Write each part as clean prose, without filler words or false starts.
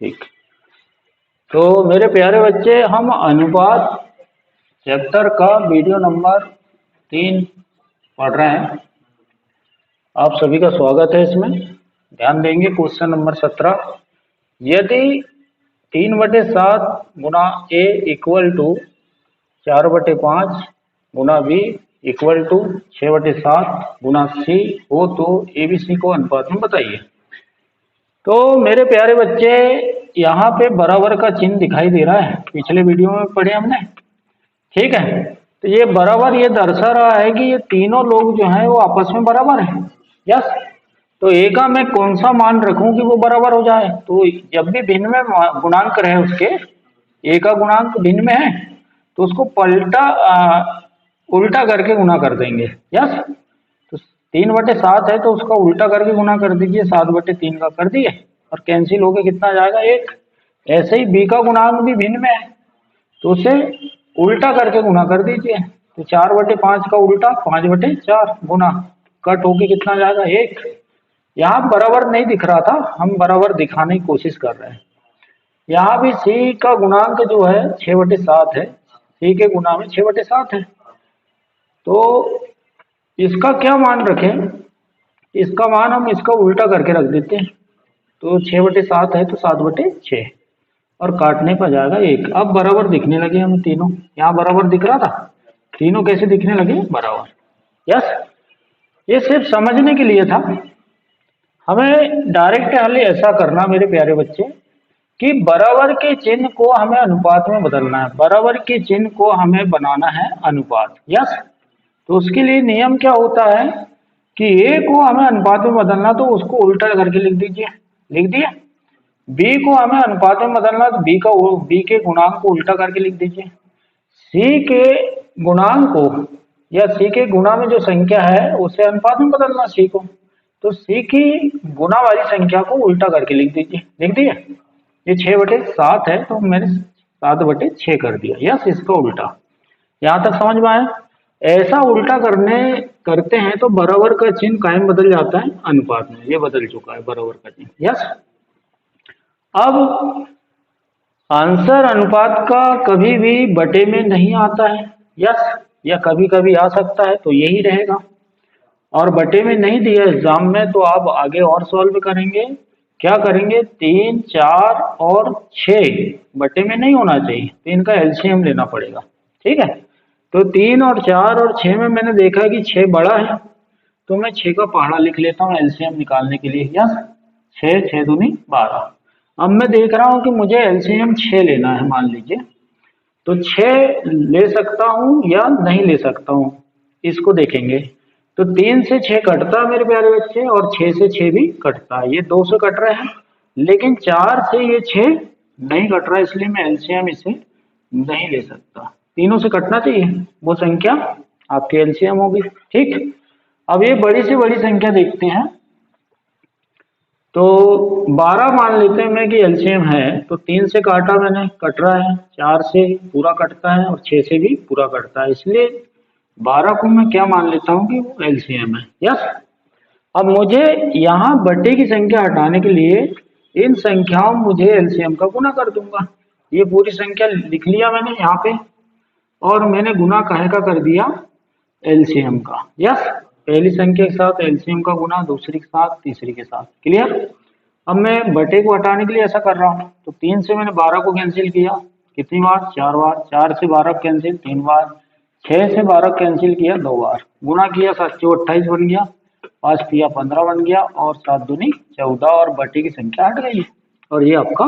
ठीक। तो मेरे प्यारे बच्चे, हम अनुपात चैप्टर का वीडियो नंबर 3 पढ़ रहे हैं। आप सभी का स्वागत है इसमें। ध्यान देंगे क्वेश्चन नंबर 17। यदि 3/7 गुना ए इक्वल टू 4/5 गुना बी इक्वल टू 6/7 गुना सी हो तो एबीसी को अनुपात में बताइए। तो मेरे प्यारे बच्चे, यहाँ पे बराबर का चिन्ह दिखाई दे रहा है, पिछले वीडियो में पढ़े हमने। ठीक है, तो ये बराबर ये दर्शा रहा है कि ये तीनों लोग जो हैं वो आपस में बराबर हैं। यस। तो ए का मैं कौन सा मान रखूं कि वो बराबर हो जाए? तो जब भी भिन्न में गुणांक रहे उसके, ए का गुणांक भिन्न में है तो उसको उल्टा करके गुना कर देंगे। यस। तो 3/7 है तो उसका उल्टा करके गुना कर दीजिए, 7/3 का कर दिए और कैंसिल होके कितना जाएगा? 1। ऐसे ही बी का गुणांक भी भिन्न में है तो उसे उल्टा करके गुना कर दीजिए। तो 4/5 का उल्टा 5/4 गुना, कट होके कितना जाएगा? 1। यहाँ बराबर नहीं दिख रहा था, हम बराबर दिखाने की कोशिश कर रहे हैं। यहाँ भी सी का गुणांक जो है 6/7 है, सी के गुना में 6/7 है। तो इसका क्या मान रखें? इसका मान हम इसका उल्टा करके रख देते हैं। तो 6/7 है तो 7/6 और काटने पर जाएगा 1। अब बराबर दिखने लगे हमें तीनों। यहाँ बराबर दिख रहा था, तीनों कैसे दिखने लगे? बराबर। यस। ये सिर्फ समझने के लिए था। हमें डायरेक्ट हल ऐसा करना मेरे प्यारे बच्चे कि बराबर के चिन्ह को हमें अनुपात में बदलना है। बराबर के चिन्ह को हमें बनाना है अनुपात। यस। तो उसके लिए नियम क्या होता है कि ए को हमें अनुपात में बदलना तो उसको उल्टा करके लिख दीजिए। लिख दिया। बी को हमें अनुपात में बदलना तो बी के गुणांक को उल्टा करके लिख दीजिए। सी के गुणांक को या सी के गुणा में जो संख्या है उसे अनुपात में बदलना सी को, तो सी की गुणा वाली संख्या को उल्टा करके लिख दीजिए। लिख दिया। ये 6/7 है तो मैंने 7/6 कर दिया। यस, इसका उल्टा। यहाँ तक समझ में आया? ऐसा उल्टा करते हैं तो बराबर का चिन्ह कायम बदल जाता है अनुपात में। ये बदल चुका है बराबर का चिन्ह। यस। अब आंसर अनुपात का कभी भी बटे में नहीं आता है। यस। या कभी कभी आ सकता है तो यही रहेगा, और बटे में नहीं दिया एग्जाम में तो आप आगे और सॉल्व करेंगे। क्या करेंगे? 3, 4 और 6 बटे में नहीं होना चाहिए तो इनका एलसीएम लेना पड़ेगा। ठीक है। तो 3 और 4 और 6 में मैंने देखा कि 6 बड़ा है तो मैं 6 का पहाड़ा लिख लेता हूँ एलसीएम निकालने के लिए। यस। 6 6 दूनी 12। अब मैं देख रहा हूँ कि मुझे एलसीएम 6 लेना है, मान लीजिए। तो 6 ले सकता हूँ या नहीं ले सकता हूँ, इसको देखेंगे। तो 3 से 6 कटता है मेरे प्यारे बच्चे, और 6 से 6 भी कटता है। ये 2 से कट रहे हैं, लेकिन 4 से ये 6 नहीं कट रहा, इसलिए मैं एलसीएम इसे नहीं ले सकता। तीनों से कटना चाहिए, वो संख्या आपकी एलसीएम होगी। ठीक। अब ये बड़ी से बड़ी संख्या देखते हैं। तो 12 मान लेते हैं मैं कि एलसीएम है, तो 3 से काटा मैंने, कट रहा है। 4 से पूरा कटता है और 6 से भी पूरा कटता है, इसलिए 12 को मैं क्या मान लेता हूँ कि वो एलसीएम है। यस। अब मुझे यहाँ बटे की संख्या हटाने के लिए इन संख्याओं मुझे एलसीएम का गुना कर दूंगा। ये पूरी संख्या लिख लिया मैंने यहाँ पे, और मैंने गुना काहे का कर दिया? एलसीएम का। यस। पहली संख्या के साथ एलसीएम का गुना, दूसरी के साथ, तीसरी के साथ। क्लियर? अब मैं बटे को हटाने के लिए ऐसा कर रहा हूँ। तो 3 से मैंने 12 को कैंसिल किया, कितनी बार? 4 बार। 4 से 12 कैंसिल 3 बार। 6 से 12 कैंसिल किया 2 बार। गुना किया 7 चौक 28 बन गया, 5 किया 15 बन गया, और 7 दूनी 14, और बटे की संख्या हट गई। और ये आपका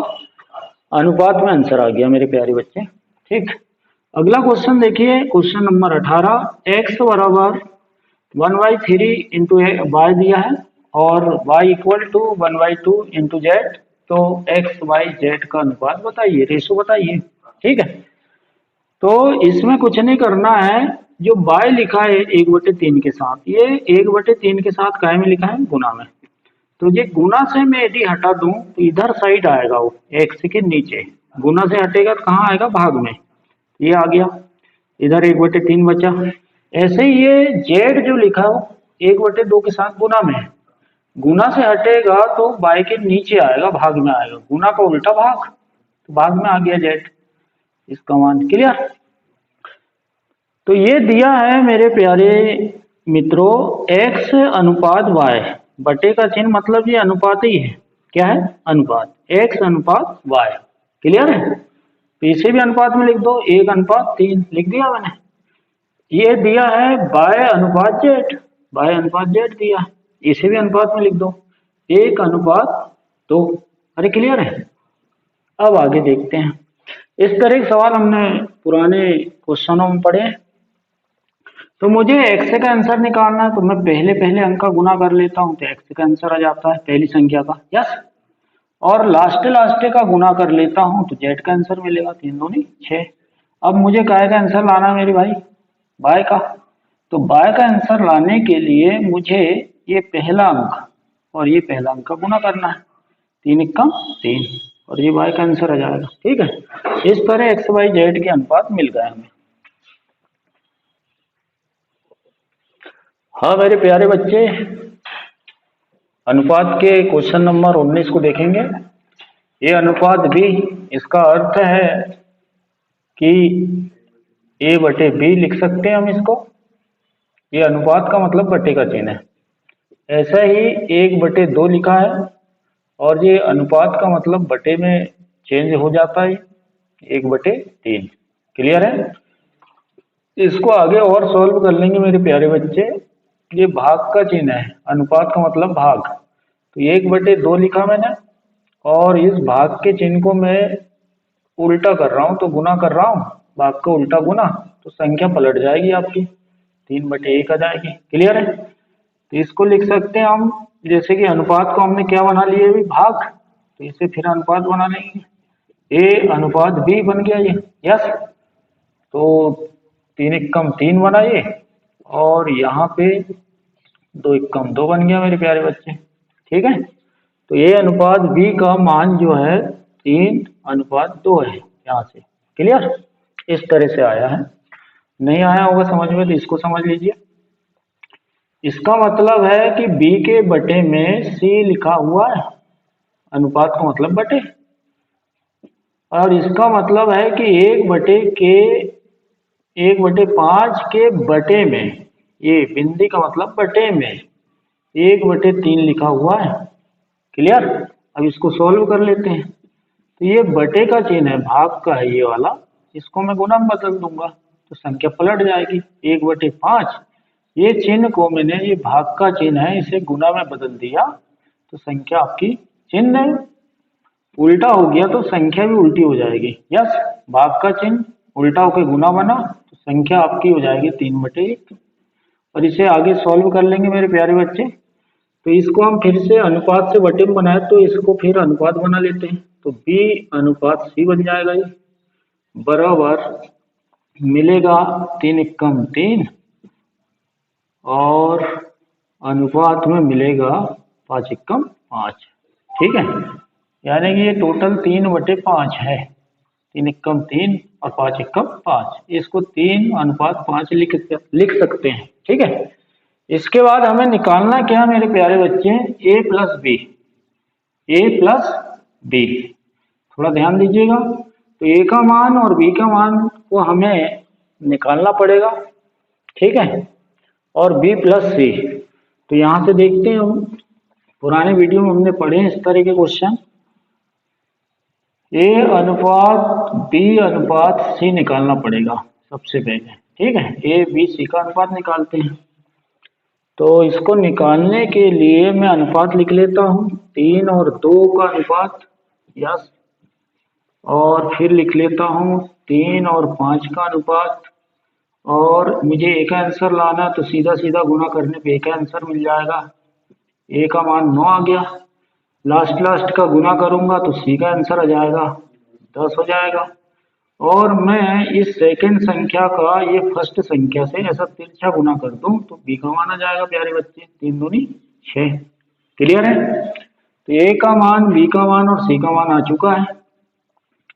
अनुपात में आंसर आ गया मेरे प्यारे बच्चे। ठीक। अगला क्वेश्चन देखिए, क्वेश्चन नंबर 18। एक्स बराबर 1/3 इंटू वाई दिया है और y equal to 1/2 into z. तो एक्स वाई जेड का अनुपात बताइए, रेशो बताइए। ठीक है। तो इसमें कुछ नहीं करना है, जो y लिखा है 1/3 के साथ, ये 1/3 के साथ काय में लिखा है? गुना में। तो ये गुना से मैं यदि हटा दूं तो इधर साइड आएगा, वो एक्स के नीचे। गुना से हटेगा तो कहाँ आएगा? भाग में। ये आ गया, इधर 1/3 बचा। ऐसे ही ये जेड जो लिखा हो 1/2 के साथ गुना में है, गुना से हटेगा तो बाय के नीचे आएगा, भाग में आएगा, गुना का उल्टा भाग, तो भाग में आ गया जेड, इसका मान। क्लियर? तो ये दिया है मेरे प्यारे मित्रों x अनुपात y, बटे का चिन्ह मतलब ये अनुपात ही है। क्या है? अनुपात, x अनुपात y। क्लियर है? तो इसे भी अनुपात में लिख दो, 1:3 लिख दिया मैंने। ये दिया है y अनुपात z, y अनुपात z दिया है, इसे भी अनुपात में लिख दो, 1:2। अरे क्लियर है? अब आगे देखते हैं। इस तरह के सवाल हमने पुराने क्वेश्चनों में पढ़े। तो मुझे x का आंसर निकालना है, तो मैं पहले अंक का गुना कर लेता हूं, तो x का आंसर आ जाता है पहली संख्या का। यस। और लास्ट का गुना कर लेता हूं तो z का आंसर मिलेगा, 3 दूनी 6। अब मुझे काय का आंसर लाना है मेरे भाई? y का। तो y का आंसर लाने के लिए मुझे ये पहला अंक और ये पहला अंक का गुना करना है, 3×3, और ये y का आंसर आ जाएगा। ठीक है? इस तरह x y z के अनुपात मिल गए हमें। हाँ मेरे प्यारे बच्चे, अनुपात के क्वेश्चन नंबर 19 को देखेंगे। ये अनुपात भी, इसका अर्थ है कि a/b लिख सकते हैं हम इसको। ये अनुपात का मतलब बटे का चिन्ह है। ऐसा ही 1/2 लिखा है, और ये अनुपात का मतलब बटे में चेंज हो जाता है, 1/3। क्लियर है? इसको आगे और सॉल्व कर लेंगे मेरे प्यारे बच्चे। ये भाग का चिन्ह है, अनुपात का मतलब भाग, तो 1/2 लिखा मैंने, और इस भाग के चिन्ह को मैं उल्टा कर रहा हूं, तो गुना कर रहा हूं, भाग का उल्टा गुना, तो संख्या पलट जाएगी आपकी, 3/1 आ जाएगी। क्लियर है? तो इसको लिख सकते हैं हम, जैसे कि अनुपात को हमने क्या बना लिया अभी? भाग, तो इसे फिर अनुपात बना लेंगे, a/b बन गया ये। यस। तो 3×3 बना ये, और यहाँ पे 2×2 बन गया मेरे प्यारे बच्चे। ठीक है? तो ये अनुपात b का मान जो है 3:2 है यहाँ से। क्लियर? इस तरह से आया है। नहीं आया होगा समझ में तो इसको समझ लीजिए। इसका मतलब है कि b के बटे में c लिखा हुआ है, अनुपात का मतलब बटे, और इसका मतलब है कि 1/5 के बटे में, ये बिंदी का मतलब बटे में 1/3 लिखा हुआ है। क्लियर? अब इसको सॉल्व कर लेते हैं। तो ये बटे का चिन्ह है, भाग का है ये वाला, इसको मैं गुना में बदल दूंगा तो संख्या पलट जाएगी, 1/5। ये चिन्ह को मैंने, ये भाग का चिन्ह है, इसे गुना में बदल दिया तो संख्या आपकी, चिन्ह उल्टा हो गया तो संख्या भी उल्टी हो जाएगी। यस, भाग का चिन्ह उल्टा होकर गुना बना तो संख्या आपकी हो जाएगी 3/1। और इसे आगे सॉल्व कर लेंगे मेरे प्यारे बच्चे। तो इसको हम फिर से अनुपात से बटे में बनाए, तो इसको फिर अनुपात बना लेते हैं, तो b/c बन जाएगा ये, बराबर मिलेगा 3×3, और अनुपात में मिलेगा 5×5। ठीक है? यानी कि ये टोटल 3/5 है, 3×3 और 5×5, इसको 3:5 लिख सकते हैं। ठीक है? इसके बाद हमें निकालना क्या है मेरे प्यारे बच्चे? a+b। थोड़ा ध्यान दीजिएगा। तो a का मान और b का मान को हमें निकालना पड़ेगा। ठीक है? और b+c, तो यहाँ से देखते हैं हम, पुराने वीडियो में हमने पढ़े हैं इस तरह के क्वेश्चन। a/b/c निकालना पड़ेगा सबसे पहले। ठीक है? a/b/c का अनुपात निकालते हैं। तो इसको निकालने के लिए मैं अनुपात लिख लेता हूँ, 3 और 2 का अनुपात। यस। और फिर लिख लेता हूँ 3 और 5 का अनुपात, और मुझे a का आंसर लाना है तो सीधा सीधा गुना करने पे a का आंसर मिल जाएगा, a का मान 9 आ गया। लास्ट का गुना करूंगा तो c का आंसर आ जाएगा, 10 हो जाएगा। और मैं इस सेकंड संख्या का ये फर्स्ट संख्या से ऐसा तिरछा गुना कर दूं तो b का मान आ जाएगा प्यारे बच्चे, 3 दूनी 6। क्लियर है? तो a का मान, b का मान और c का मान आ चुका है।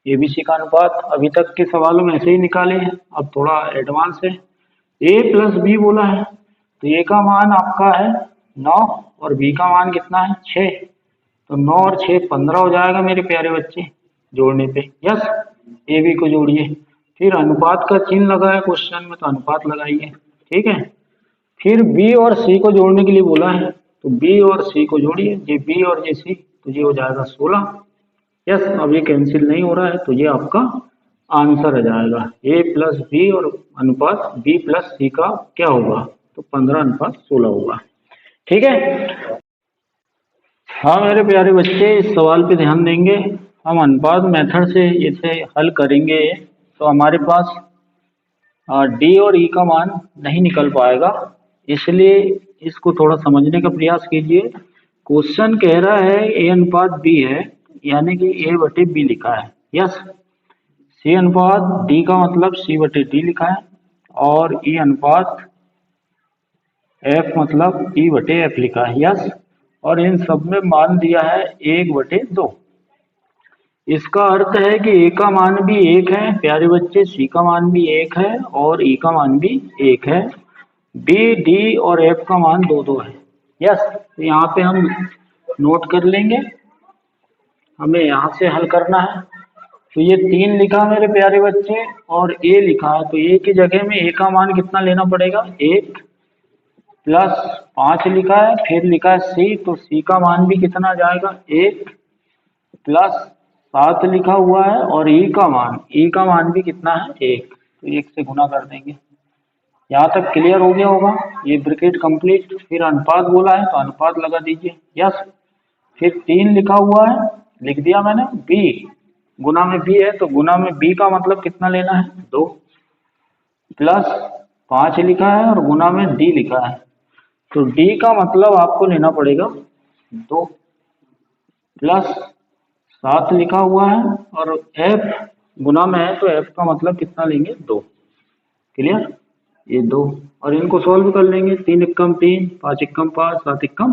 ABC का अनुपात अभी तक के सवालों में ऐसे ही निकाले हैं, अब थोड़ा एडवांस है। a+b बोला है, तो a का मान आपका है 9 और बी का मान कितना है 6, तो 9 और 6 15 हो जाएगा मेरे प्यारे बच्चे जोड़ने पे। यस, ए बी को जोड़िए, फिर अनुपात का चिन्ह लगा है क्वेश्चन में तो अनुपात लगाइए। ठीक है, फिर बी और सी को जोड़ने के लिए बोला है तो बी और सी को जोड़िए, ये बी और ये सी, तो ये हो जाएगा 16। यस, अब ये कैंसिल नहीं हो रहा है तो ये आपका आंसर आ जाएगा। ए प्लस बी और अनुपात बी प्लस सी का क्या होगा, तो 15:16 होगा। ठीक है, हाँ मेरे प्यारे बच्चे इस सवाल पे ध्यान देंगे। हम अनुपात मेथड से इसे हल करेंगे तो हमारे पास डी और ई का मान नहीं निकल पाएगा, इसलिए इसको थोड़ा समझने का प्रयास कीजिए। क्वेश्चन कह रहा है ए अनुपात बी है, यानी कि ए बटे बी लिखा है। यस, सी अनुपात डी का मतलब सी बटे डी लिखा है, और ई अनुपात एफ मतलब ई बटे एफ लिखा है। यस, और इन सब में मान दिया है 1/2। इसका अर्थ है कि ए का मान भी 1 है प्यारे बच्चे, सी का मान भी 1 है और ई का मान भी 1 है। बी डी और एफ का मान 2-2 है। यस, तो यहाँ पे हम नोट कर लेंगे, हमें यहाँ से हल करना है। तो ये 3 लिखा मेरे प्यारे बच्चे और ए लिखा है, तो ए की जगह में ए का मान कितना लेना पड़ेगा, 1 प्लस 5 लिखा है, फिर लिखा है सी, तो सी का मान भी कितना आ जाएगा, 1 प्लस 7 लिखा हुआ है, और ई का मान भी कितना है, 1, तो 1 से गुना कर देंगे। यहाँ तक क्लियर हो गया होगा, ये ब्रैकेट कंप्लीट। फिर अनुपात बोला है तो अनुपात लगा दीजिए। यस, फिर 3 लिखा हुआ है, लिख दिया मैंने, बी गुना में बी है तो गुना में बी का मतलब कितना लेना है, 2 प्लस 5 लिखा है और गुना में डी लिखा है, तो डी का मतलब आपको लेना पड़ेगा 2 प्लस 7 लिखा हुआ है, और एफ गुना में है तो एफ का मतलब कितना लेंगे, 2। क्लियर, ये 2, और इनको सॉल्व कर लेंगे। 3 एकम 3, 5 एकम 5, 7 एकम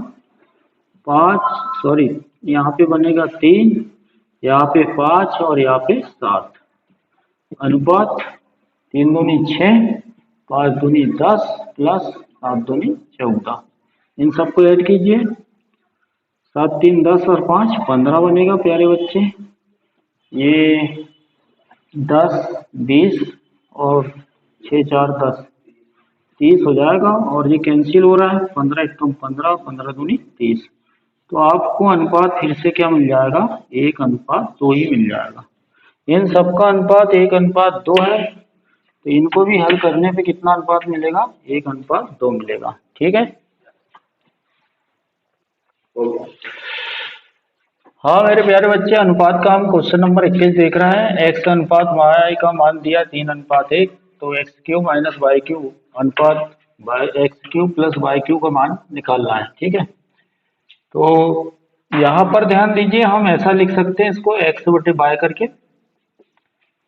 5, सॉरी यहाँ पे बनेगा 3, यहाँ पे 5 और यहाँ पे 7। अनुपात 3 दूनी 6, 5 दूनी 10 प्लस 7 दूनी 14। इन सबको ऐड कीजिए, 7 3 10 और 5 15 बनेगा प्यारे बच्चे। ये 10 20 और 6 4 10 30 हो जाएगा, और ये कैंसिल हो रहा है, 15 एकम 15, 15 दूनी 30। तो आपको अनुपात फिर से क्या मिल जाएगा, 1:2 ही मिल जाएगा। इन सबका अनुपात 1:2 है, तो इनको भी हल करने पे कितना अनुपात मिलेगा, 1:2 मिलेगा। ठीक है, हाँ मेरे प्यारे बच्चे, अनुपात का हम क्वेश्चन नंबर 21 देख रहे हैं। x अनुपात y का मान दिया 3:1, तो x³ माइनस y³ अनुपात x³ प्लस y³ का मान निकालना है। ठीक है, तो यहाँ पर ध्यान दीजिए, हम ऐसा लिख सकते हैं इसको x/y करके,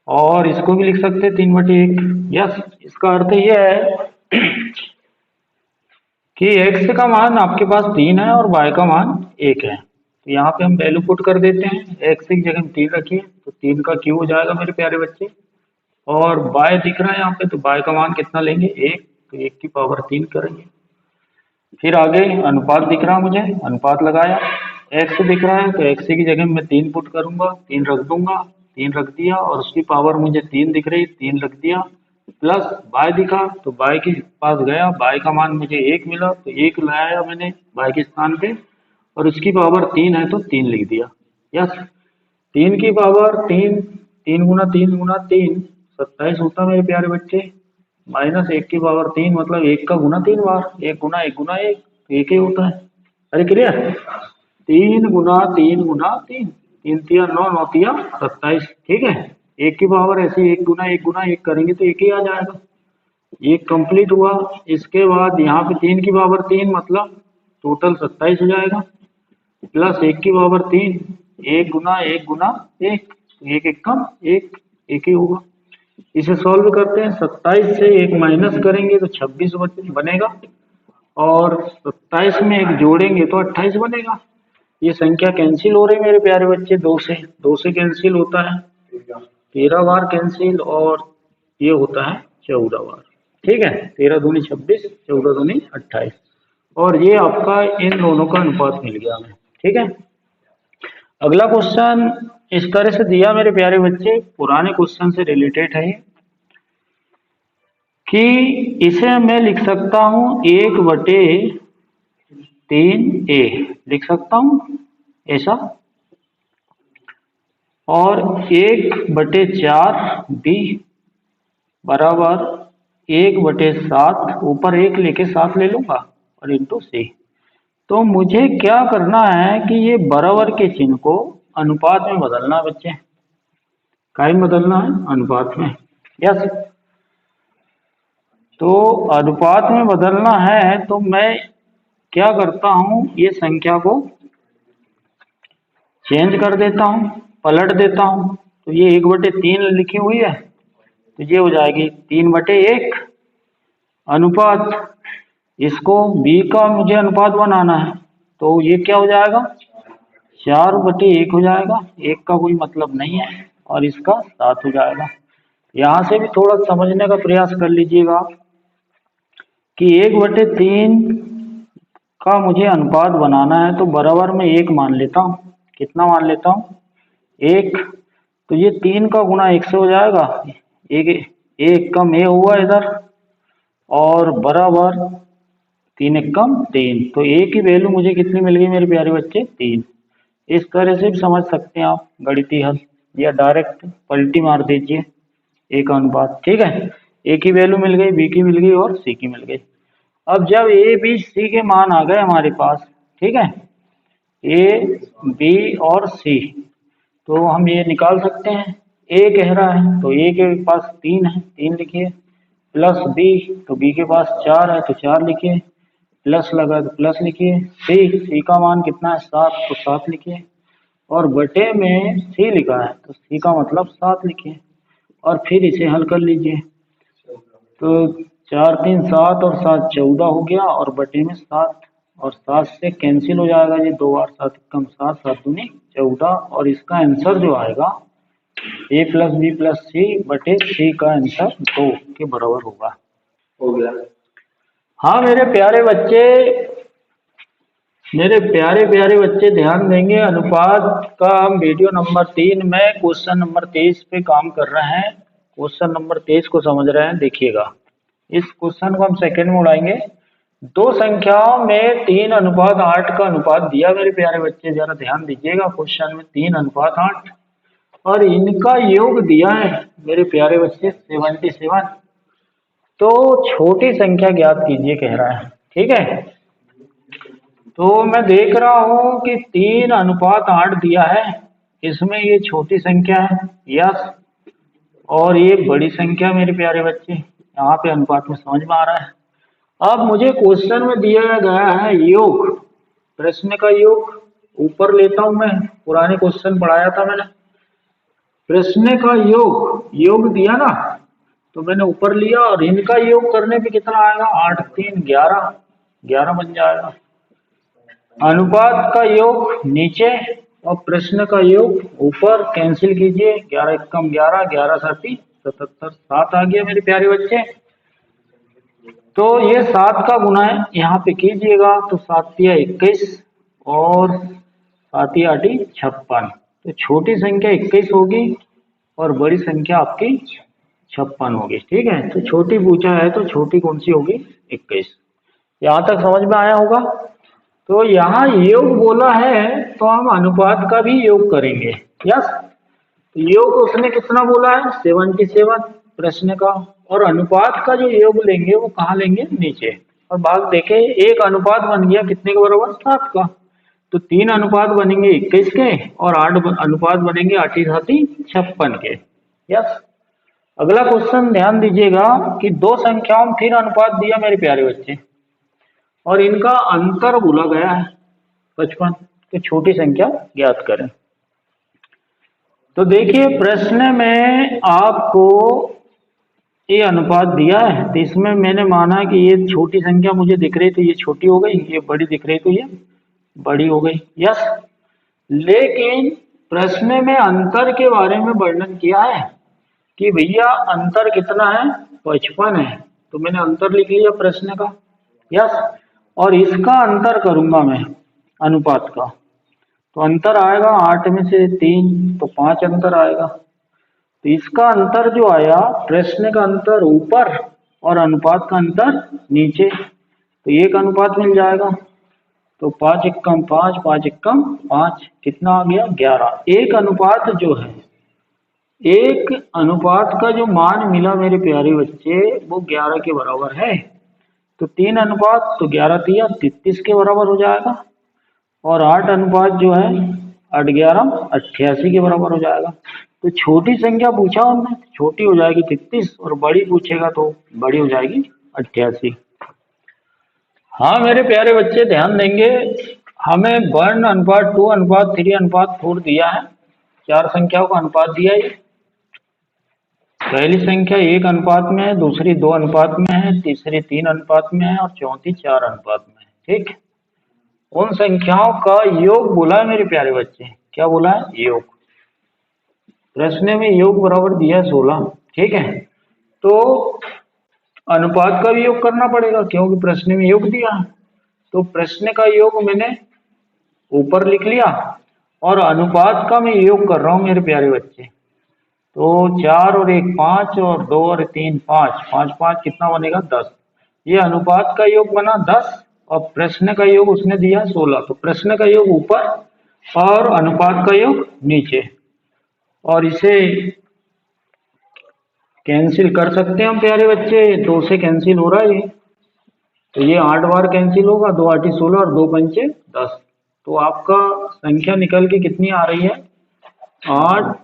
और इसको भी लिख सकते हैं 3/1। यस, इसका अर्थ ये है कि x का मान आपके पास 3 है और y का मान 1 है, तो यहाँ पे हम वैल्यू पुट कर देते हैं। x की जगह 3 रखिए तो 3 का क्यूब हो जाएगा मेरे प्यारे बच्चे, और y दिख रहा है यहाँ पे, तो y का मान कितना लेंगे, 1, तो 1 की पावर 3 करेंगे। फिर आगे अनुपात दिख रहा है मुझे, अनुपात लगाया, x दिख रहा है तो x की जगह मैं 3 पुट करूंगा, 3 रख दूंगा, 3 रख दिया, और उसकी पावर मुझे 3 दिख रही, 3 रख दिया, प्लस y दिखा तो y के पास गया, y का मान मुझे 1 मिला तो 1 लाया मैंने y के स्थान पे, और उसकी पावर 3 है तो 3 लिख दिया। यस, 3 की पावर 3, 3 गुना 3 गुना 3 27 होता है मेरे प्यारे बच्चे, माइनस 1 की पावर 3 मतलब 1 का गुना 3 बार, 1 गुना 1 गुना 1 तो 1 ही होता है। अरे क्लियर, 3 गुना 3 गुना 3, 3 तिया 9, 9 तिया 27। ठीक है, 1 की पावर ऐसे 1 गुना 1 गुना 1 करेंगे तो 1 ही आ जाएगा। ये कंप्लीट हुआ। इसके बाद यहाँ पे 3 की पावर 3 मतलब टोटल 27 हो जाएगा, प्लस 1 की पावर 3, 1 गुना 1 गुना 1, 1 एकम 1, 1 ही होगा। इसे सॉल्व करते हैं, 27 से 1 माइनस करेंगे तो 26 बनेगा, और 27 में 1 जोड़ेंगे तो 28 बनेगा। ये संख्या कैंसिल हो रही है मेरे प्यारे बच्चे, 2 से कैंसिल होता है, 13 बार कैंसिल, और ये होता है 14 बार। ठीक है, 13 दूनी 26, 14 दूनी 28, और ये आपका इन दोनों का अनुपात मिल गया हमें। ठीक है, अगला क्वेश्चन इस तरह से दिया मेरे प्यारे बच्चे, पुराने क्वेश्चन से रिलेटेड है कि इसे मैं लिख सकता हूं 1/3a लिख सकता हूं ऐसा, और 1/4b बराबर 1/7, ऊपर 1 लेके 7 ले लूंगा और इंटू c। तो मुझे क्या करना है कि ये बराबर के चिन्ह को अनुपात में बदलना है बच्चे। काय में बदलना है? अनुपात में। यस, तो अनुपात में बदलना है तो मैं क्या करता हूं, ये संख्या को चेंज कर देता हूं, पलट देता हूं। तो ये 1/3 लिखी हुई है, तो ये हो जाएगी 3/1 अनुपात, इसको b का मुझे अनुपात बनाना है, तो ये क्या हो जाएगा 4/1 हो जाएगा, 1 का कोई मतलब नहीं है, और इसका 7 हो जाएगा। यहाँ से भी थोड़ा समझने का प्रयास कर लीजिएगा कि 1/3 का मुझे अनुपात बनाना है, तो बराबर में 1 मान लेता हूँ। कितना मान लेता हूँ? 1। तो ये 3 का गुना 1 से हो जाएगा, एक कम ए हुआ इधर, और बराबर 3 एकम 3। तो ए की वैल्यू मुझे कितनी मिल गई मेरे प्यारे बच्चे? 3। इस तरह से भी समझ सकते हैं आप गणितीय हल, या डायरेक्ट पलटी मार दीजिए ए का अनुपात। ठीक है, ए की वैल्यू मिल गई, बी की मिल गई और सी की मिल गई। अब जब ए बी सी के मान आ गए हमारे पास, ठीक है, ए बी और सी, तो हम ये निकाल सकते हैं। ए कह रहा है तो ए के पास 3 है, 3 लिखिए, प्लस बी, तो बी के पास 4 है तो 4 लिखिए, प्लस लगा तो प्लस लिखिए, सी का मान कितना है 7, तो 7 लिखिए, और बटे में सी लिखा है तो सी का मतलब 7 लिखिए, और फिर इसे हल कर लीजिए। तो 4 3 7 और 7 14 हो गया, और बटे में 7, और 7 से कैंसिल हो जाएगा, ये 2 और 7 कम 7, 7 दूनी 14, और इसका आंसर जो आएगा ए प्लस बी प्लस सी बटे सी का आंसर 2 के बराबर होगा। हो गया। हाँ मेरे प्यारे बच्चे, मेरे प्यारे प्यारे बच्चे ध्यान देंगे, अनुपात का हम वीडियो नंबर 3 में क्वेश्चन नंबर 23 पे काम कर रहे हैं। क्वेश्चन नंबर 23 को समझ रहे हैं, देखिएगा इस क्वेश्चन को हम सेकंड में उड़ाएंगे। दो संख्याओं में 3:8 का अनुपात दिया मेरे प्यारे बच्चे, जरा ध्यान दीजिएगा, क्वेश्चन में 3:8 और इनका योग दिया है मेरे प्यारे बच्चे 77। तो छोटी संख्या ज्ञात कीजिए कह रहा है। ठीक है, तो मैं देख रहा हूं कि 3:8 दिया है, इसमें ये छोटी संख्या है, यस, और ये बड़ी संख्या मेरे प्यारे बच्चे, यहाँ पे अनुपात में समझ में आ रहा है। अब मुझे क्वेश्चन में दिया गया है योग, प्रश्न का योग, ऊपर लेता हूं मैं, पुराने क्वेश्चन पढ़ाया था मैंने, प्रश्न का योग दिया ना, तो मैंने ऊपर लिया, और इनका योग करने पे कितना आएगा 8 3 11, 11 बन जाएगा। अनुपात का योग नीचे और प्रश्न का योग ऊपर, कैंसिल कीजिए, 11 एकम 11, 11 7 77, 7 आ गया मेरे प्यारे बच्चे। तो ये 7 का गुना है यहाँ पे कीजिएगा, तो 7 तिया 21 और 7 8 56, तो छोटी संख्या 21 होगी और बड़ी संख्या आपकी 56 होगी। ठीक है, तो छोटी पूछा है तो छोटी कौन सी होगी 21। यहाँ तक समझ में आया होगा। तो यहाँ योग बोला है तो हम अनुपात का भी योग करेंगे। यस, योग उसने कितना बोला है 77 प्रश्न का, और अनुपात का जो योग लेंगे वो कहाँ लेंगे नीचे, और भाग देखे एक अनुपात बन गया कितने के बराबर 7 का, तो 3 अनुपात बनेंगे 21 के और 8 अनुपात बनेंगे 8 7 56 के। यस, अगला क्वेश्चन ध्यान दीजिएगा कि दो संख्याओं में फिर अनुपात दिया मेरे प्यारे बच्चे, और इनका अंतर बोला गया है 55, तो छोटी संख्या ज्ञात करें। तो देखिए प्रश्न में आपको ये अनुपात दिया है, तो इसमें मैंने माना कि ये छोटी संख्या मुझे दिख रही तो ये छोटी हो गई, ये बड़ी दिख रही तो ये बड़ी हो गई। यस, लेकिन प्रश्न में अंतर के बारे में वर्णन किया है कि भैया अंतर कितना है 55 है, तो मैंने अंतर लिख लिया प्रश्न का। यस, और इसका अंतर करूंगा मैं अनुपात का, तो अंतर आएगा 8 में से 3 तो 5 अंतर आएगा। तो इसका अंतर जो आया, प्रश्न का अंतर ऊपर और अनुपात का अंतर नीचे, तो एक अनुपात मिल जाएगा। तो 5 एकम 5, 5 एकम 5, कितना आ गया 11। एक अनुपात जो है, एक अनुपात का जो मान मिला मेरे प्यारे बच्चे वो 11 के बराबर है। तो 3 अनुपात तो 11 तिया 33 के बराबर हो जाएगा, और 8 अनुपात जो है 8 11 88 के बराबर हो जाएगा। तो छोटी संख्या पूछा उन्होंने, छोटी हो जाएगी 33 और बड़ी पूछेगा तो बड़ी हो जाएगी 88। हाँ मेरे प्यारे बच्चे ध्यान देंगे, हमें 1 अनुपात 2 अनुपात 3 अनुपात 4 दिया है, 4 संख्याओं का अनुपात दिया है। पहली संख्या 1 अनुपात में है, दूसरी 2 अनुपात में है, तीसरी 3 अनुपात में है और चौथी 4 अनुपात में है। ठीक, उन संख्याओं का योग बोला है मेरे प्यारे बच्चे। क्या बोला है? योग। प्रश्न में योग बराबर दिया है 16। ठीक है, तो अनुपात का भी योग करना पड़ेगा क्योंकि प्रश्न में योग दिया है। तो प्रश्न का योग मैंने ऊपर लिख लिया और अनुपात का मैं योग कर रहा हूं मेरे प्यारे बच्चे। तो 4 और 1 5 और 2 और 3 5, 5 5 कितना बनेगा 10। ये अनुपात का योग बना 10 और प्रश्न का योग उसने दिया 16। तो प्रश्न का योग ऊपर और अनुपात का योग नीचे, और इसे कैंसिल कर सकते हैं हम प्यारे बच्चे। 2 से कैंसिल हो रहा है ये, तो ये 8 बार कैंसिल होगा, 2 8 16 और 2 पंचे 10। तो आपका संख्या निकल के कितनी आ रही है? 8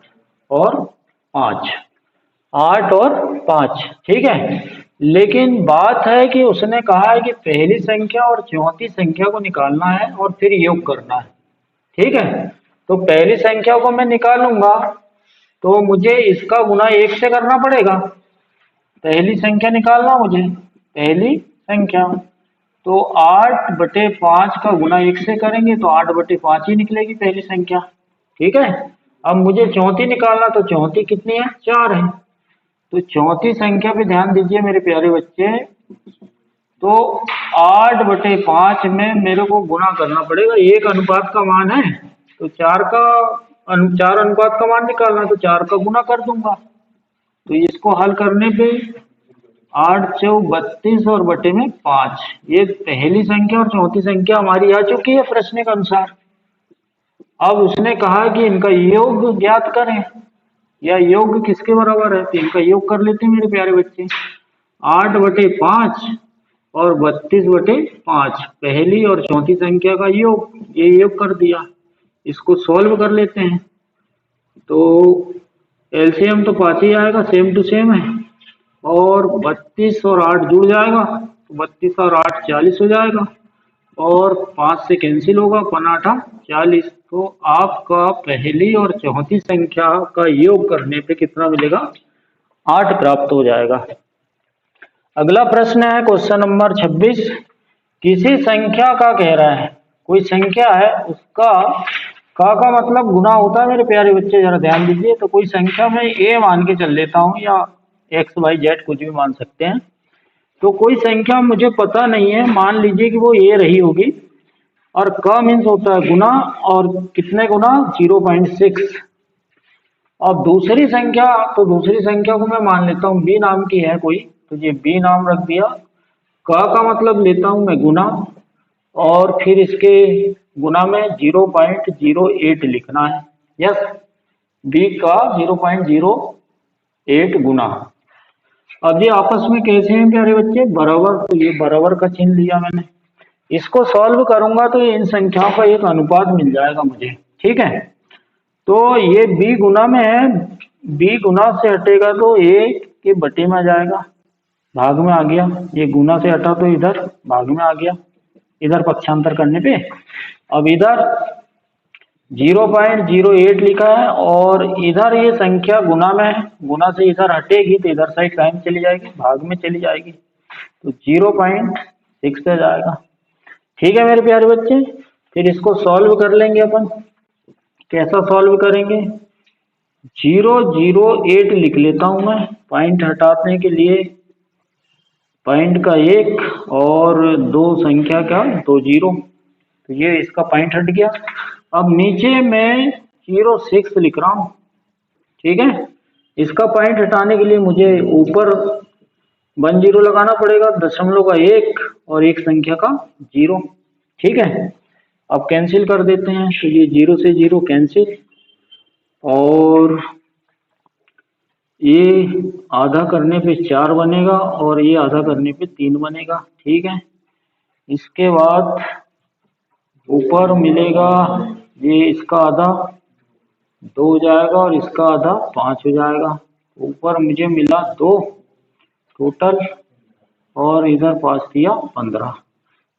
और 5, 8 और 5। ठीक है, लेकिन बात है कि उसने कहा है कि पहली संख्या और चौथी संख्या को निकालना है और फिर योग करना है। ठीक है, तो पहली संख्या को मैं निकालूंगा तो मुझे इसका गुना 1 से करना पड़ेगा। पहली संख्या निकालना मुझे, पहली संख्या, तो 8/5 का गुना 1 से करेंगे तो 8/5 ही निकलेगी पहली संख्या। ठीक है, अब मुझे चौथी निकालना, तो चौथी कितनी है? 4 है। तो चौथी संख्या पे ध्यान दीजिए मेरे प्यारे बच्चे, तो 8/5 में मेरे को गुना करना पड़ेगा। एक अनुपात का मान है तो 4 अनुपात का मान निकालना, तो 4 का गुना कर दूंगा। तो इसको हल करने पे 8 चौक 32 और बटे में 5, ये पहली संख्या और चौथी संख्या हमारी आ चुकी है प्रश्न के अनुसार। अब उसने कहा कि इनका योग ज्ञात करें, या योग किसके बराबर है, तो इनका योग कर लेते हैं मेरे प्यारे बच्चे। 8/5 और 32/5 पहली और चौथी संख्या का योग, ये योग कर दिया। इसको सॉल्व कर लेते हैं, तो एलसीएम तो 5 ही आएगा, सेम टू सेम है, और 32 और 8 जुड़ जाएगा, तो 32 और 8 40 हो जाएगा, और 5 से कैंसिल होगा, 5 40। तो आपका पहली और चौथी संख्या का योग करने पे कितना मिलेगा? 8 प्राप्त हो जाएगा। अगला प्रश्न है क्वेश्चन नंबर 26। किसी संख्या का कह रहा है, कोई संख्या है उसका का मतलब गुना होता है मेरे प्यारे बच्चे, जरा ध्यान दीजिए। तो कोई संख्या में ए मान के चल लेता हूँ, या एक्स वाई जेड कुछ भी मान सकते हैं। तो कोई संख्या मुझे पता नहीं है, मान लीजिए कि वो ए रही होगी, और क मीन्स होता है गुना, और कितने गुना? 0.6। अब दूसरी संख्या, तो दूसरी संख्या को मैं मान लेता हूँ बी नाम की है कोई, तो ये बी नाम रख दिया। का मतलब लेता हूं मैं गुना, और फिर इसके गुना में 0.08 लिखना है। यस, बी का 0.08 गुना। अब ये आपस में कैसे हैं प्यारे बच्चे? बराबर। तो ये बराबर का चिन्ह लिया मैंने। इसको सॉल्व करूंगा तो इन संख्याओं का एक अनुपात मिल जाएगा मुझे। ठीक है, तो ये बी गुना में है, बी गुना से हटेगा तो ए के बटे में आ जाएगा, भाग में आ गया। ये गुना से हटा तो इधर भाग में आ गया, इधर पक्षांतर करने पे। अब इधर 0.08 लिखा है, और इधर ये संख्या गुना में है, गुना से इधर हटेगी तो इधर साइड टाइम चली जाएगी, भाग में चली जाएगी, तो 0.6 पे जाएगा। ठीक है मेरे प्यारे बच्चे, फिर इसको सॉल्व कर लेंगे अपन। कैसा सॉल्व करेंगे? 008 लिख लेता हूं मैं, पॉइंट हटाने के लिए पॉइंट का 1 और 2 संख्या का 2 जीरो, तो ये इसका पॉइंट हट गया। अब नीचे मैं 06 लिख रहा हूँ, ठीक है। इसका पॉइंट हटाने के लिए मुझे ऊपर 1 जीरो लगाना पड़ेगा, दशमलव का 1 और एक संख्या का 0, ठीक है। अब कैंसिल कर देते हैं, तो ये 0 से 0 कैंसिल, और ये आधा करने पे 4 बनेगा और ये आधा करने पे 3 बनेगा, ठीक है। इसके बाद ऊपर मिलेगा, ये इसका आधा 2 हो जाएगा और इसका आधा 5 हो जाएगा। ऊपर मुझे मिला 2 टोटल, और इधर 5 दिया 15।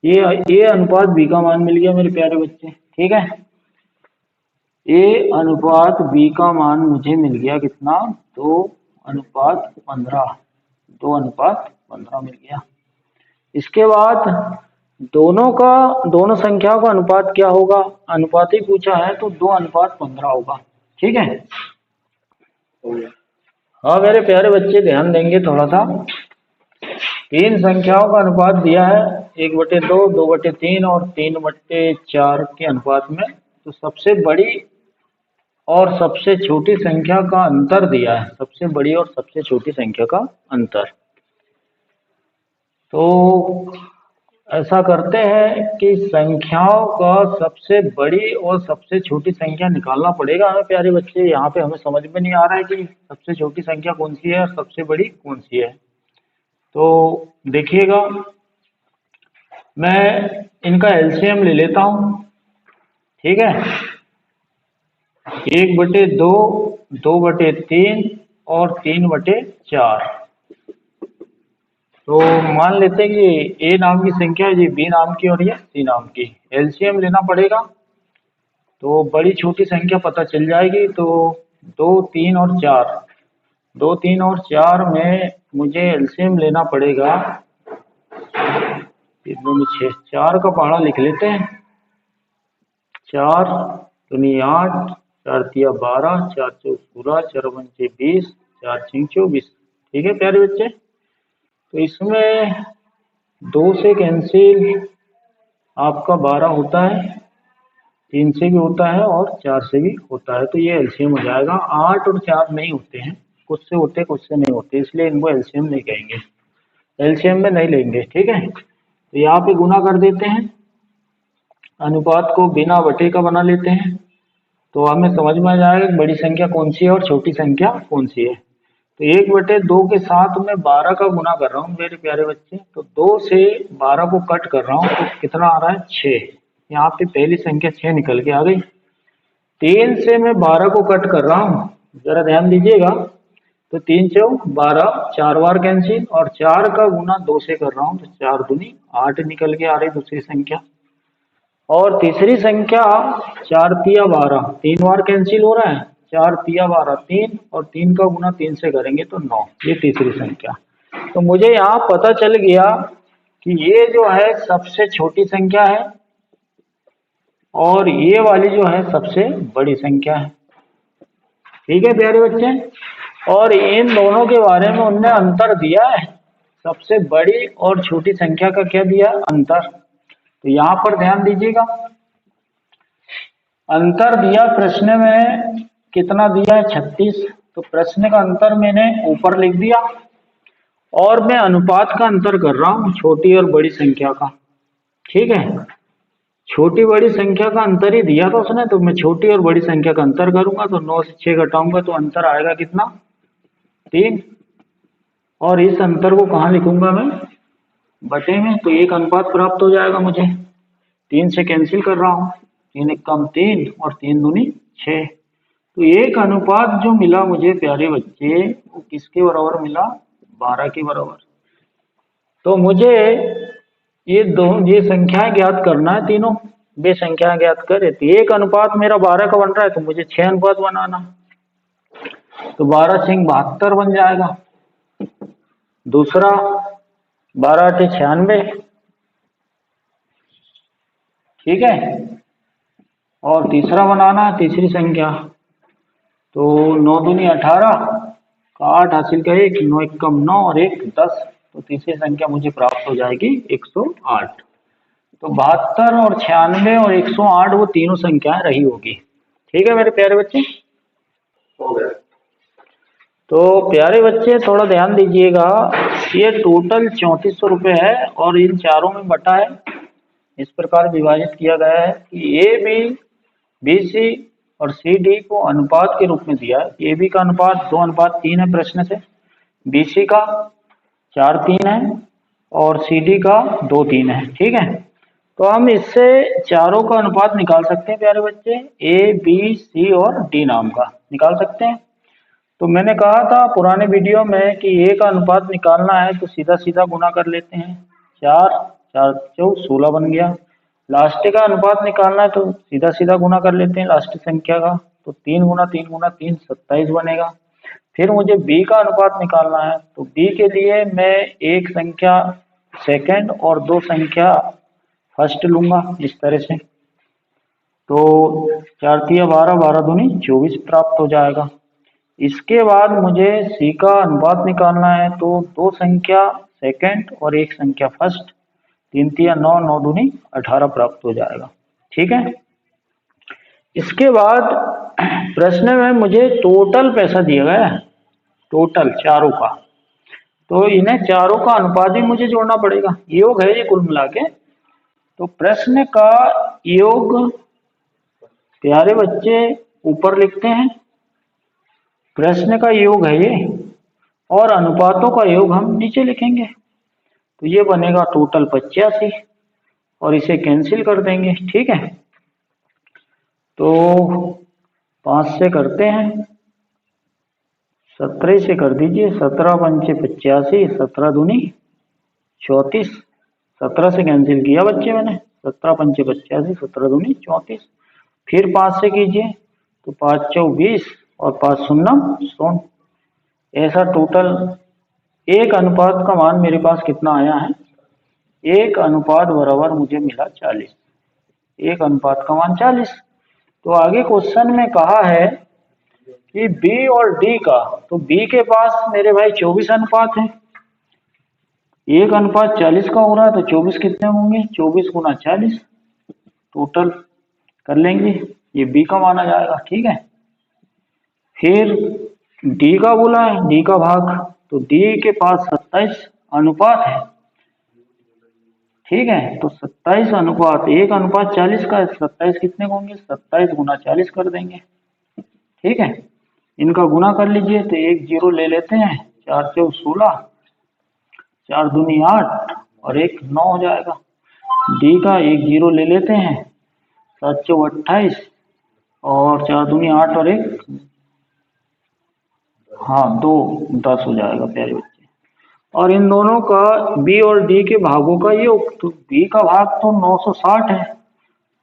ये अनुपात बी का मान मिल गया मेरे प्यारे बच्चे, ठीक है। ए अनुपात बी का मान मुझे मिल गया कितना, 2:15, 2:15 मिल गया। इसके बाद दोनों संख्याओं का अनुपात क्या होगा, अनुपात ही पूछा है तो 2:15 होगा, ठीक है। हाँ मेरे प्यारे बच्चे ध्यान देंगे थोड़ा सा। 3 संख्याओं का अनुपात दिया है, 1/2, 2/3 और 3/4 के अनुपात में। तो सबसे बड़ी और सबसे छोटी संख्या का अंतर दिया है, सबसे बड़ी और सबसे छोटी संख्या का अंतर। तो ऐसा करते हैं कि संख्याओं का सबसे बड़ी और सबसे छोटी संख्या निकालना पड़ेगा हमें प्यारे बच्चे। यहाँ पे हमें समझ में नहीं आ रहा है कि सबसे छोटी संख्या कौन सी है और सबसे बड़ी कौन सी है। तो देखिएगा, मैं इनका एलसीएम ले लेता हूँ, ठीक है। 1/2, 2/3 और 3/4। तो मान लेते हैं कि ए नाम की संख्या है, ये बी नाम की और ये सी नाम की। एलसीएम लेना पड़ेगा, तो बड़ी छोटी संख्या पता चल जाएगी। तो 2, 3 और 4, 2, 3 और 4 में मुझे एलसीएम लेना पड़ेगा। 3 दूनी 6, 4 का पहाड़ा लिख लेते हैं। 4 दूनी 8, 4 तिया 12, 4 चौक 16, 4 पंचे 20, 4 छीक 24, ठीक है प्यारे बच्चे। तो इसमें 2 से कैंसिल आपका 12 होता है, 3 से भी होता है और 4 से भी होता है, तो ये एलसीएम हो जाएगा। 8 और 4 नहीं होते हैं, कुछ से होते कुछ से नहीं होते, इसलिए इनको एलसीएम नहीं कहेंगे, एलसीएम में नहीं लेंगे, ठीक है। तो यहाँ पे गुना कर देते हैं, अनुपात को बिना बटे का बना लेते हैं, तो हमें समझ में आ जाएगा कि बड़ी संख्या कौन सी है और छोटी संख्या कौन सी है। तो 1/2 के साथ मैं 12 का गुना कर रहा हूँ मेरे प्यारे बच्चे। तो 2 से 12 को कट कर रहा हूँ तो कितना आ रहा है, 6। यहाँ पे पहली संख्या 6 निकल के आ गई। 3 से मैं 12 को कट कर रहा हूँ, जरा ध्यान दीजिएगा। तो 3 चौक 12, 4 बार कैंसिल, और 4 का गुना 2 से कर रहा हूँ, तो 4 दूनी 8 निकल के आ रही दूसरी संख्या। और तीसरी संख्या 4 तिया 12, 3 बार कैंसिल हो रहा है, 4 तिया 12 3, और 3 का गुना 3 से करेंगे तो 9, ये तीसरी संख्या। तो मुझे यहाँ पता चल गया कि ये जो है सबसे छोटी संख्या है और ये वाली जो है सबसे बड़ी संख्या है, ठीक है प्यारे बच्चे। और इन दोनों के बारे में उनने अंतर दिया है, सबसे बड़ी और छोटी संख्या का क्या दिया, अंतर। तो यहाँ पर ध्यान दीजिएगा, अंतर दिया प्रश्न में, कितना दिया है, 36। तो प्रश्न का अंतर मैंने ऊपर लिख दिया, और मैं अनुपात का अंतर कर रहा हूँ छोटी और बड़ी संख्या का, ठीक है। छोटी बड़ी संख्या का अंतर ही दिया था उसने, तो मैं छोटी और बड़ी संख्या का अंतर करूंगा। तो 9 से 6 घटाऊंगा तो अंतर आएगा कितना, 3। और इस अंतर को कहाँ लिखूंगा मैं, बटे में। तो एक अनुपात प्राप्त हो जाएगा मुझे। 3 से कैंसिल कर रहा हूँ, 3 एक कम 3 और 3 दूनी 6। तो एक अनुपात जो मिला मुझे प्यारे बच्चे, वो किसके बराबर मिला, 12 के बराबर। तो मुझे ये संख्याएं ज्ञात करना है, तीनों वे संख्याएं ज्ञात करे। तो एक अनुपात मेरा 12 का बन रहा है, तो मुझे 6 अनुपात बनाना। तो 12 6 72 बन जाएगा। दूसरा 12 8 96, ठीक है। और तीसरा बनाना है, तीसरी संख्या। तो 9 दूनी 18 का 8 हासिल का 1, 9 एक कम 9 और 1 10। तो तीसरी संख्या मुझे प्राप्त हो जाएगी 108। तो 72 और 96 और 108 वो तीनों संख्याएं रही होगी। ठीक है मेरे प्यारे बच्चे, हो गया। तो प्यारे बच्चे थोड़ा ध्यान दीजिएगा, ये टोटल 3400 रुपये है और इन चारों में बटा है, इस प्रकार विभाजित किया गया है कि ए बी, बी सी और सी डी को अनुपात के रूप में दिया है। ए बी का अनुपात 2:3 है प्रश्न से, बी सी का 4:3 है और सी डी का 2:3 है। ठीक है, तो हम इससे चारों का अनुपात निकाल सकते हैं प्यारे बच्चे, ए बी सी और डी नाम का निकाल सकते हैं। तो मैंने कहा था पुराने वीडियो में कि ए का अनुपात निकालना है तो सीधा सीधा गुना कर लेते हैं, 4 4 4 16 बन गया। लास्ट का अनुपात निकालना है तो सीधा सीधा गुना कर लेते हैं लास्ट संख्या का, तो 3 गुना 3 गुना 3 27 बनेगा। फिर मुझे बी का अनुपात निकालना है, तो बी के लिए मैं एक संख्या सेकंड और दो संख्या फर्स्ट लूंगा इस तरह से। तो 4 तिया 12, 12 दूनी 24 प्राप्त हो जाएगा। इसके बाद मुझे सी का अनुपात निकालना है, तो दो संख्या सेकंड और एक संख्या फर्स्ट, 3 तिया 9, 9 दूनी 18 प्राप्त हो जाएगा। ठीक है, इसके बाद प्रश्न में मुझे टोटल पैसा दिया गया है, टोटल चारों का, तो इन्हें चारों का अनुपात भी मुझे जोड़ना पड़ेगा, योग है ये कुल मिला के। तो प्रश्न का योग प्यारे बच्चे ऊपर लिखते हैं, प्रश्न का योग है ये, और अनुपातों का योग हम नीचे लिखेंगे। तो ये बनेगा टोटल 85 और इसे कैंसिल कर देंगे। ठीक है, तो 5 से करते हैं, 17 से कर दीजिए, 17 पंचे 85, 17 दूनी 34, 17 से कैंसिल किया बच्चे मैंने, 17 पंचे 85, 17 दूनी 34। फिर 5 से कीजिए तो 5 चौ 20 और 5 शून्य 100। ऐसा टोटल एक अनुपात का मान मेरे पास कितना आया है, एक अनुपात बराबर मुझे मिला 40, एक अनुपात का मान 40। तो आगे क्वेश्चन में कहा है कि बी और डी का, तो बी के पास मेरे भाई 24 अनुपात है, एक अनुपात 40 का हो रहा है, तो 24 कितने होंगे, 24 गुना 40 टोटल कर लेंगे, ये बी का माना जाएगा। ठीक है, फिर डी का बोला है, डी का भाग, तो डी के पास 27 अनुपात है। ठीक है, तो 27 अनुपात, एक अनुपात 40 का, 27 कितने होंगे, 27 गुना 40 कर देंगे। ठीक है, इनका गुना कर लीजिए, तो एक जीरो ले लेते हैं, 4 चौ 16, 4 दूनी 8 और एक 9 हो जाएगा। डी का एक जीरो ले लेते हैं, 7 चौ 28 और 4 दूनी 8 और एक, हाँ 2, 10 हो जाएगा प्यारे बच्चे। और इन दोनों का बी और डी के भागों का योग, तो बी का भाग तो 960 है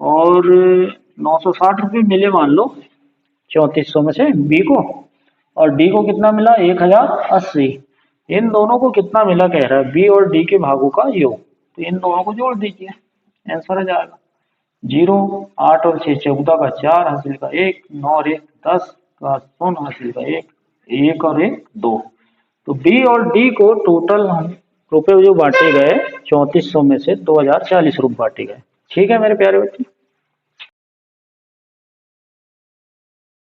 और 960 रुपये मिले मान लो 3400 में से बी को, और डी को कितना मिला 1080। इन दोनों को कितना मिला कह रहा है, बी और डी के भागों का योग, तो इन दोनों को जोड़ दीजिए, आंसर आ जाएगा 0, 8 और 6 14 का 4, हासिल का 1, 9 और 1 10 का 0, हासिल का 1, 1 और 1 2। तो बी और डी को टोटल हम रुपए जो बांटे गए 3400 में से 2040 रुपये बांटे गए। ठीक है मेरे प्यारे बच्चे।